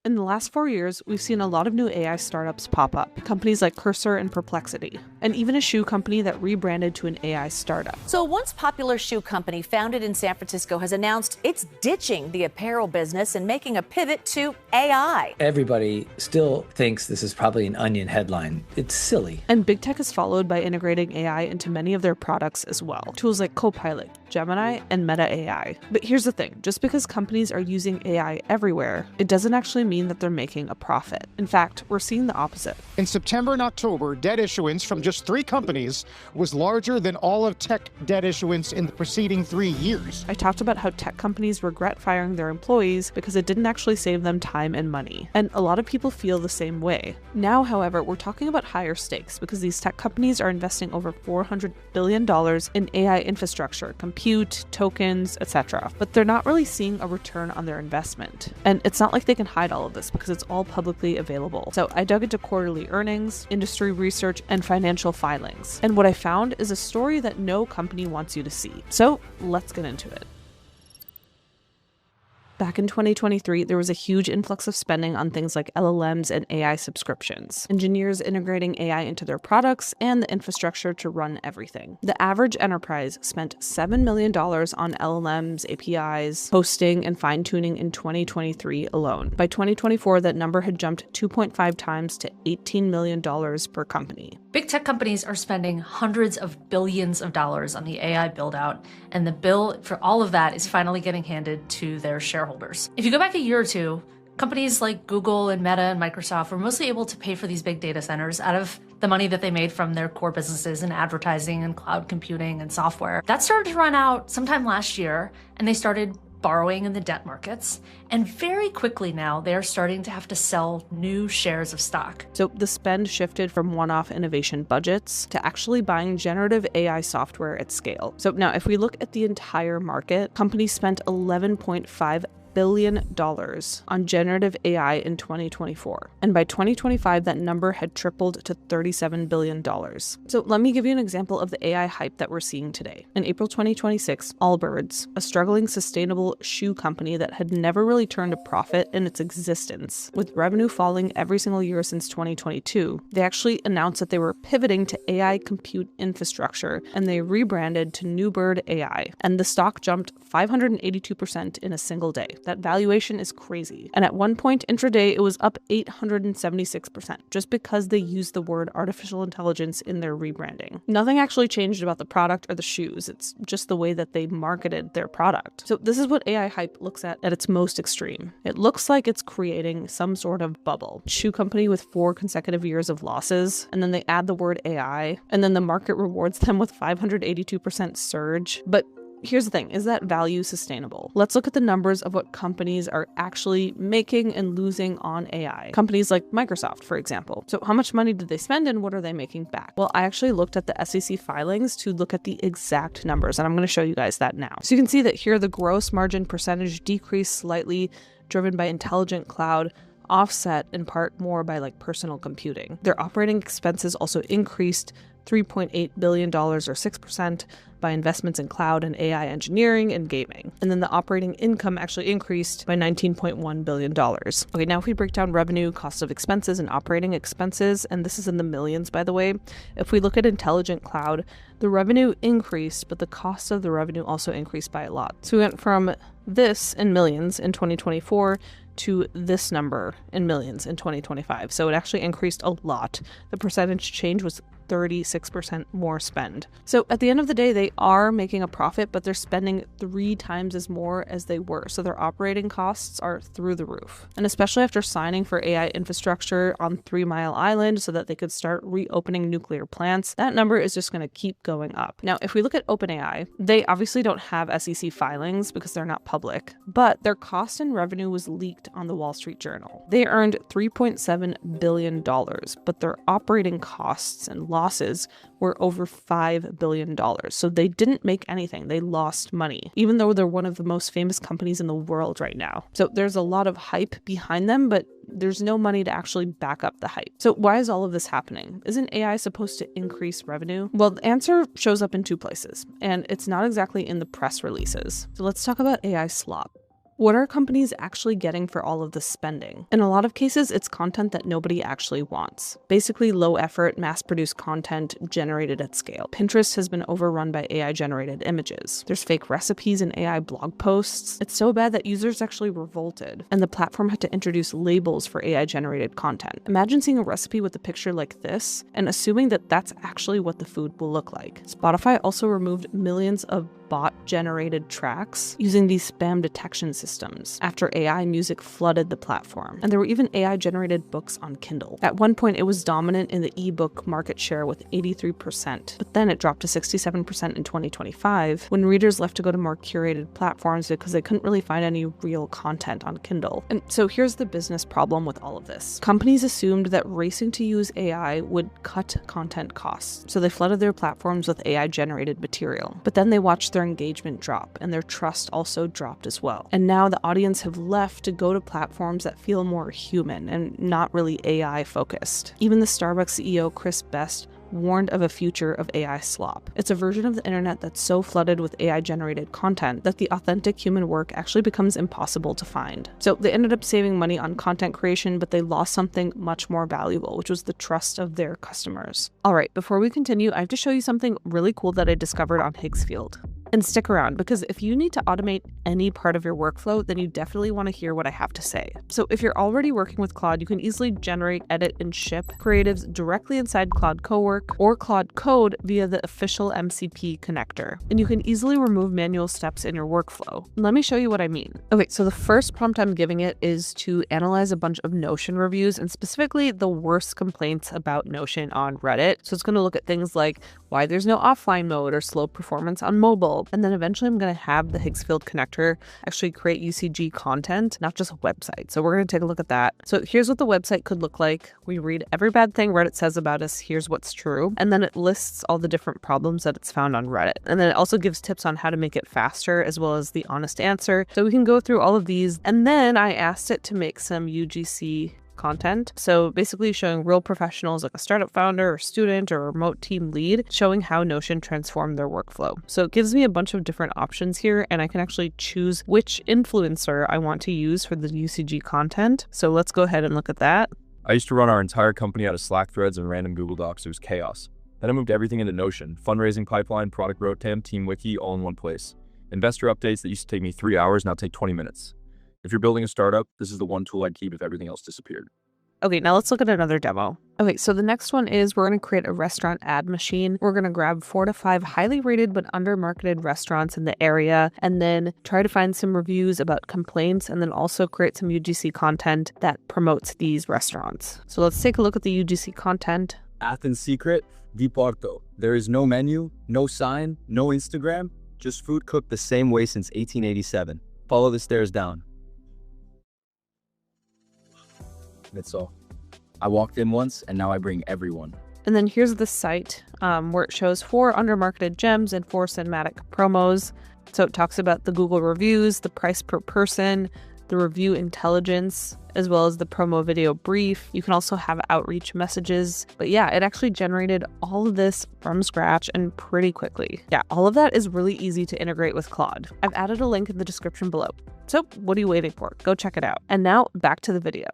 In the last 4 years, we've seen a lot of new AI startups pop up, companies like Cursor and Perplexity, and even a shoe company that rebranded to an AI startup. So a once popular shoe company founded in San Francisco has announced it's ditching the apparel business and making a pivot to AI. Everybody still thinks this is probably an Onion headline. It's silly. And big tech has followed by integrating AI into many of their products as well. Tools like Copilot, Gemini, and Meta AI. But here's the thing, just because companies are using AI everywhere, it doesn't actually mean that they're making a profit. In fact, we're seeing the opposite. In September and October, debt issuance from just 3 companies was larger than all of tech debt issuance in the preceding 3 years. I talked about how tech companies regret firing their employees because it didn't actually save them time and money. And a lot of people feel the same way. Now, however, we're talking about higher stakes because these tech companies are investing over $400 billion in AI infrastructure, compute, tokens, etc. But they're not really seeing a return on their investment. And it's not like they can hide all of this because it's all publicly available. So I dug into quarterly earnings, industry research, and financial filings. And what I found is a story that no company wants you to see. So let's get into it. Back in 2023, there was a huge influx of spending on things like LLMs and AI subscriptions, engineers integrating AI into their products, and the infrastructure to run everything. The average enterprise spent $7 million on LLMs, APIs, hosting, and fine-tuning in 2023 alone. By 2024, that number had jumped 2.5 times to $18 million per company. Big tech companies are spending hundreds of billions of dollars on the AI build-out, and the bill for all of that is finally getting handed to their shareholders. If you go back a year or two, companies like Google and Meta and Microsoft were mostly able to pay for these big data centers out of the money that they made from their core businesses in advertising and cloud computing and software. That started to run out sometime last year, and they started borrowing in the debt markets. And very quickly now, they're starting to have to sell new shares of stock. So the spend shifted from one-off innovation budgets to actually buying generative AI software at scale. So now if we look at the entire market, companies spent $11.5 billion on generative AI in 2024. And by 2025, that number had tripled to $37 billion. So let me give you an example of the AI hype that we're seeing today. In April 2026, Allbirds, a struggling sustainable shoe company that had never really turned a profit in its existence, with revenue falling every single year since 2022, they actually announced that they were pivoting to AI compute infrastructure, and they rebranded to Newbird AI. And the stock jumped 582% in a single day. That valuation is crazy. And at one point intraday, it was up 876% just because they used the word artificial intelligence in their rebranding. Nothing actually changed about the product or the shoes. It's just the way that they marketed their product. So this is what AI hype looks at its most extreme. It looks like it's creating some sort of bubble. Shoe company with 4 consecutive years of losses, and then they add the word AI, and then the market rewards them with 582% surge. But here's the thing, is that value sustainable? Let's look at the numbers of what companies are actually making and losing on AI. Companies like Microsoft, for example. So how much money did they spend and what are they making back? Well, I actually looked at the SEC filings to look at the exact numbers, and I'm going to show you guys that now. So you can see that here the gross margin percentage decreased slightly, driven by intelligent cloud, offset in part more by personal computing. Their operating expenses also increased $3.8 billion or 6% by investments in cloud and AI engineering and gaming. And then the operating income actually increased by $19.1 billion. Okay, now if we break down revenue, cost of expenses, and operating expenses, and this is in the millions, by the way, if we look at intelligent cloud, the revenue increased, but the cost of the revenue also increased by a lot. So we went from this in millions in 2024 to this number in millions in 2025. So it actually increased a lot. The percentage change was 36% more spend. So at the end of the day, they are making a profit, but they're spending 3 times as more as they were. So their operating costs are through the roof. And especially after signing for AI infrastructure on 3 Mile Island so that they could start reopening nuclear plants, that number is just going to keep going up. Now, if we look at OpenAI, they obviously don't have SEC filings because they're not public, but their cost and revenue was leaked on the Wall Street Journal. They earned $3.7 billion, but their operating costs and losses were over $5 billion. So they didn't make anything. They lost money, even though they're one of the most famous companies in the world right now. So there's a lot of hype behind them, but there's no money to actually back up the hype. So why is all of this happening? Isn't AI supposed to increase revenue? Well, the answer shows up in 2 places, and it's not exactly in the press releases. So let's talk about AI slop. What are companies actually getting for all of this spending? In a lot of cases, it's content that nobody actually wants. Basically low effort, mass-produced content generated at scale. Pinterest has been overrun by AI-generated images. There's fake recipes and AI blog posts. It's so bad that users actually revolted, and the platform had to introduce labels for AI-generated content. Imagine seeing a recipe with a picture like this and assuming that that's actually what the food will look like. Spotify also removed millions of bot-generated tracks using these spam detection systems after AI music flooded the platform. And there were even AI-generated books on Kindle. At one point, it was dominant in the ebook market share with 83%, but then it dropped to 67% in 2025 when readers left to go to more curated platforms because they couldn't really find any real content on Kindle. And so here's the business problem with all of this. Companies assumed that racing to use AI would cut content costs, so they flooded their platforms with AI-generated material. But then they watched their engagement drop, and their trust also dropped as well. And now the audience have left to go to platforms that feel more human and not really AI focused. Even the Starbucks CEO Chris Best warned of a future of AI slop. It's a version of the internet that's so flooded with AI-generated content that the authentic human work actually becomes impossible to find. So they ended up saving money on content creation, but they lost something much more valuable, which was the trust of their customers. All right, before we continue, I have to show you something really cool that I discovered on Higgsfield. And stick around, because if you need to automate any part of your workflow, then you definitely want to hear what I have to say. So if you're already working with Claude, you can easily generate, edit, and ship creatives directly inside Claude Cowork or Claude Code via the official MCP connector. And you can easily remove manual steps in your workflow. Let me show you what I mean. Okay, so the first prompt I'm giving it is to analyze a bunch of Notion reviews, and specifically the worst complaints about Notion on Reddit. So it's going to look at things like why there's no offline mode or slow performance on mobile. And then eventually I'm going to have the Higgsfield connector actually create UCG content, not just a website. So we're going to take a look at that. So here's what the website could look like. We read every bad thing Reddit says about us. Here's what's true. And then it lists all the different problems that it's found on Reddit. And then it also gives tips on how to make it faster, as well as the honest answer. So we can go through all of these. And then I asked it to make some UGC content. So basically showing real professionals like a startup founder or student or remote team lead, showing how Notion transformed their workflow. So it gives me a bunch of different options here, and I can actually choose which influencer I want to use for the UCG content. So let's go ahead and look at that. I used to run our entire company out of Slack threads and random Google Docs. It was chaos. Then I moved everything into Notion, fundraising pipeline, product roadmap, team wiki, all in one place. Investor updates that used to take me 3 hours now take 20 minutes. If you're building a startup, this is the one tool I'd keep if everything else disappeared. Okay, now let's look at another demo. Okay, so the next one is we're going to create a restaurant ad machine. We're going to grab 4 to 5 highly rated but under-marketed restaurants in the area, and then try to find some reviews about complaints, and then also create some UGC content that promotes these restaurants. So let's take a look at the UGC content. Athens secret, di Porto. There is no menu, no sign, no Instagram, just food cooked the same way since 1887. Follow the stairs down. That's all. I walked in once, and now I bring everyone. And then here's the site where it shows 4 under-marketed gems and 4 cinematic promos. So it talks about the Google reviews, the price per person, the review intelligence, as well as the promo video brief. You can also have outreach messages. But yeah, it actually generated all of this from scratch and pretty quickly. Yeah, all of that is really easy to integrate with Claude. I've added a link in the description below. So what are you waiting for? Go check it out. And now back to the video.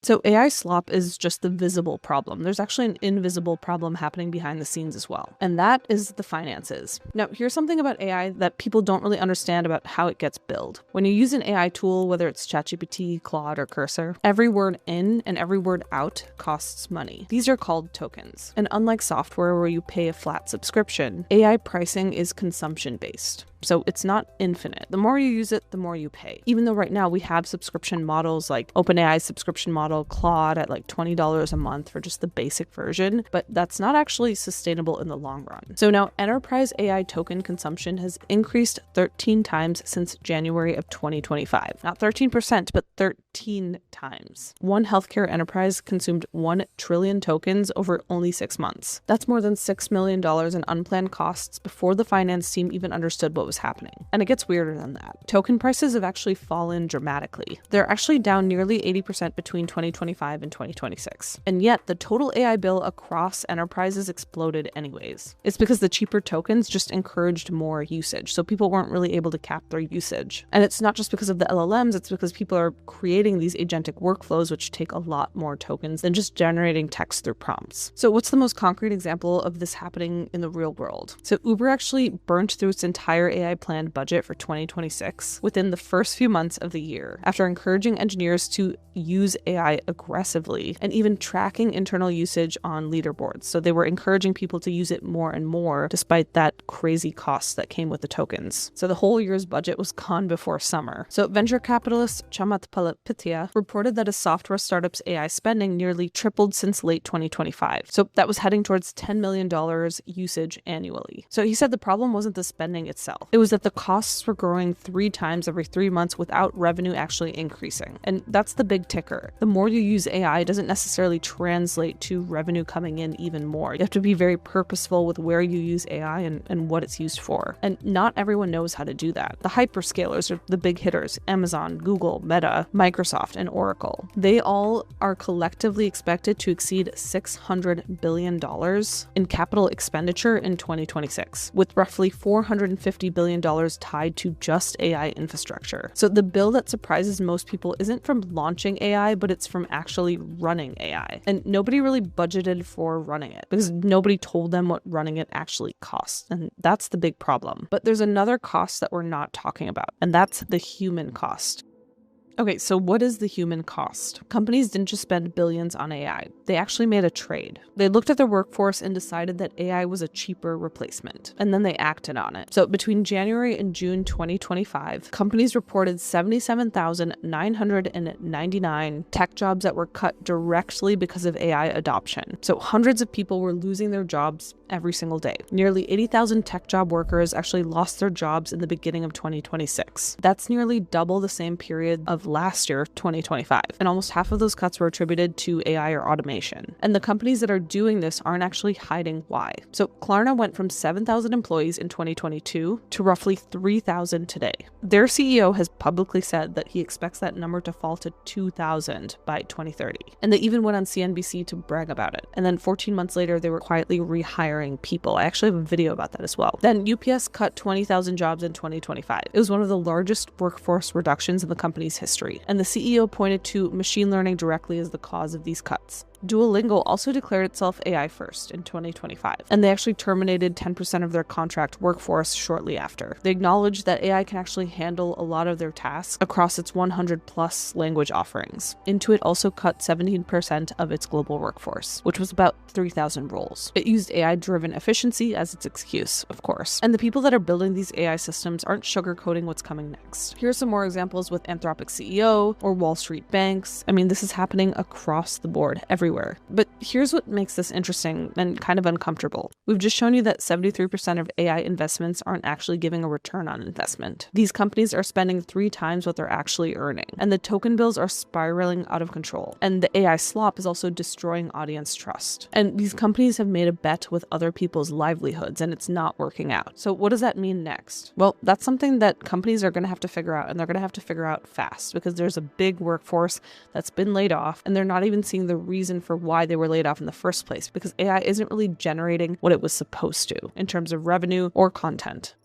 So AI slop is just the visible problem. There's actually an invisible problem happening behind the scenes as well, and that is the finances. Now, here's something about AI that people don't really understand about how it gets billed. When you use an AI tool, whether it's ChatGPT, Claude, or Cursor, every word in and every word out costs money. These are called tokens. And unlike software where you pay a flat subscription, AI pricing is consumption-based. So it's not infinite. The more you use it, the more you pay. Even though right now we have subscription models like OpenAI's subscription model, Claude, at like $20 a month for just the basic version, but that's not actually sustainable in the long run. So now enterprise AI token consumption has increased 13 times since January of 2025. Not 13%, but 13 14 times. One healthcare enterprise consumed 1 trillion tokens over only 6 months. That's more than $6 million in unplanned costs before the finance team even understood what was happening. And it gets weirder than that. Token prices have actually fallen dramatically. They're actually down nearly 80% between 2025 and 2026. And yet, the total AI bill across enterprises exploded anyways. It's because the cheaper tokens just encouraged more usage, so people weren't really able to cap their usage. And it's not just because of the LLMs, it's because people are creating these agentic workflows which take a lot more tokens than just generating text through prompts. So what's the most concrete example of this happening in the real world? So Uber actually burnt through its entire AI planned budget for 2026 within the first few months of the year, after encouraging engineers to use AI aggressively and even tracking internal usage on leaderboards. So they were encouraging people to use it more and more despite that crazy cost that came with the tokens. So the whole year's budget was gone before summer. So venture capitalist Chamat Palapitya reported that a software startup's AI spending nearly tripled since late 2025. So that was heading towards $10 million usage annually. So he said the problem wasn't the spending itself. It was that the costs were growing 3 times every 3 months without revenue actually increasing. And that's the big ticker. The more you use AI, it doesn't necessarily translate to revenue coming in even more. You have to be very purposeful with where you use AI and what it's used for. And not everyone knows how to do that. The hyperscalers are the big hitters: Amazon, Google, Meta, Microsoft, and Oracle. They all are collectively expected to exceed $600 billion in capital expenditure in 2026, with roughly $450 billion tied to just AI infrastructure. So the bill that surprises most people isn't from launching AI, but it's from actually running AI. And nobody really budgeted for running it because nobody told them what running it actually costs. And that's the big problem. But there's another cost that we're not talking about, and that's the human cost. Okay, so what is the human cost? Companies didn't just spend billions on AI. They actually made a trade. They looked at their workforce and decided that AI was a cheaper replacement, and then they acted on it. So between January and June 2025, companies reported 77,999 tech jobs that were cut directly because of AI adoption. So hundreds of people were losing their jobs every single day. Nearly 80,000 tech job workers actually lost their jobs in the beginning of 2026. That's nearly double the same period of last year, 2025. And almost half of those cuts were attributed to AI or automation. And the companies that are doing this aren't actually hiding why. So Klarna went from 7,000 employees in 2022 to roughly 3,000 today. Their CEO has publicly said that he expects that number to fall to 2,000 by 2030. And they even went on CNBC to brag about it. And then 14 months later, they were quietly rehiring people. I actually have a video about that as well. Then UPS cut 20,000 jobs in 2025. It was one of the largest workforce reductions in the company's history. And the CEO pointed to machine learning directly as the cause of these cuts. Duolingo also declared itself AI first in 2025, and they actually terminated 10% of their contract workforce shortly after. They acknowledged that AI can actually handle a lot of their tasks across its 100+ language offerings. Intuit also cut 17% of its global workforce, which was about 3,000 roles. It used AI-driven efficiency as its excuse, of course. And the people that are building these AI systems aren't sugarcoating what's coming next. Here are some more examples with Anthropic's CEO or Wall Street banks. I mean, this is happening across the board, everywhere. But here's what makes this interesting and kind of uncomfortable. We've just shown you that 73% of AI investments aren't actually giving a return on investment. These companies are spending 3 times what they're actually earning, and the token bills are spiraling out of control. And the AI slop is also destroying audience trust. And these companies have made a bet with other people's livelihoods, and it's not working out. So what does that mean next? Well, that's something that companies are going to have to figure out, and they're going to have to figure out fast, because there's a big workforce that's been laid off, and they're not even seeing the reason for why they were laid off in the first place, because AI isn't really generating what it was supposed to in terms of revenue or content.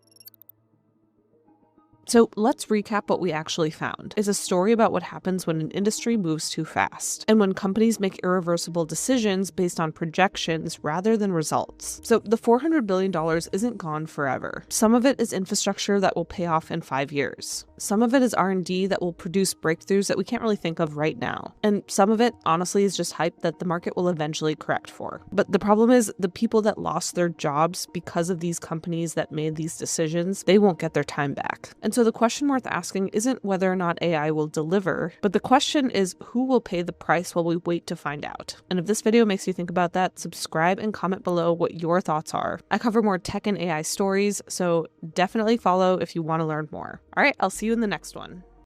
So let's recap what we actually found. It's a story about what happens when an industry moves too fast, and when companies make irreversible decisions based on projections rather than results. So the $400 billion isn't gone forever. Some of it is infrastructure that will pay off in 5 years. Some of it is R&D that will produce breakthroughs that we can't really think of right now. And some of it, honestly, is just hype that the market will eventually correct for. But the problem is the people that lost their jobs because of these companies that made these decisions, they won't get their time back. And so the question worth asking isn't whether or not AI will deliver, but the question is who will pay the price while we wait to find out. And if this video makes you think about that, subscribe and comment below what your thoughts are. I cover more tech and AI stories, so definitely follow if you want to learn more. All right, I'll see you in the next one.